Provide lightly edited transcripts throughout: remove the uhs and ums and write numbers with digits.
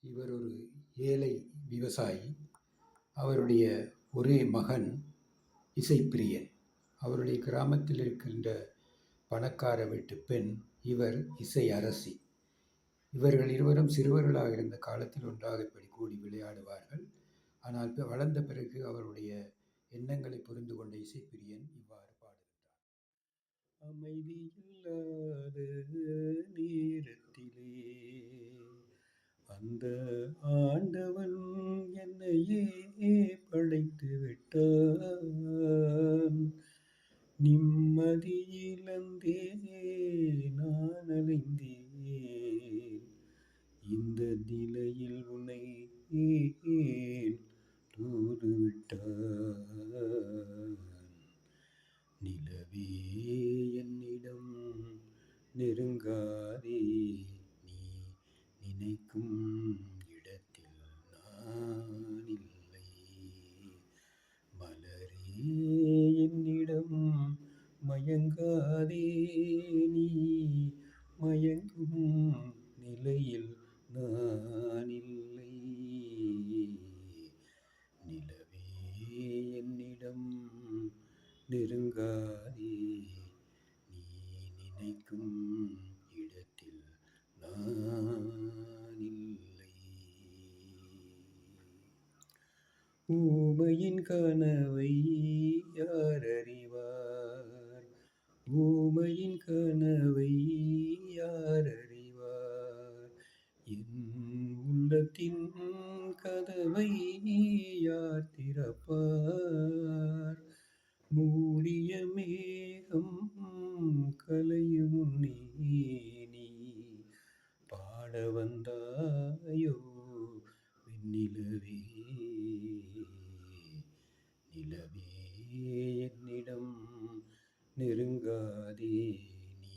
இவர் ஒரு ஏழை விவசாயி. அவருடைய ஒரே மகன் இசைப்பிரியன். அவருடைய கிராமத்தில் இருக்கின்ற பணக்கார வீட்டு பெண் இவர் இசை அரசி. இவர்கள் இருவரும் சிறுவர்களாக இருந்த காலத்தில் ஒன்றாக இப்படி கூடி விளையாடுவார்கள். ஆனால் வளர்ந்த பிறகு அவருடைய எண்ணங்களை புரிந்து கொண்ட இசைப்பிரியன் இவ்வாறு பாடுகின்றார். அமைதியில்லாத நேரத்திலே அந்த ஆண்டவன் என்னையே படைத்து விட்டான். நிம்மதியிழந்தே நான் அலைந்தேன். இந்த நிலையில் உன்னை ஏன் தூதுவிட்டான். நிலவே என்னிடம் நெருங்காதே, நீ நினைக்கும் இடத்தில் நான் இல்லை. மலரே என்னிடம் மயங்காதே, நீ மயங்கும் நிலையில் நான் இல்லை. நிலவே என்னிடம் நெருங்காதே, நீ நினைக்கும் இடத்தில் நான் இல்லை. ஊமையின் கனவை யார் அறிவார்? ஊமையின் கனவை யார் அறிவார்? என் உள்ளத்தின் கதவை யார் திறப்பார்? மூடிய மேகம் கலையும் முன்னே நீ பாட வந்தாயோ வெண்ணிலவே. நிலவே என்னிடம் நெருங்காதே, நீ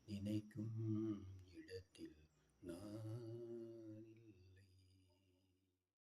நினைக்கும்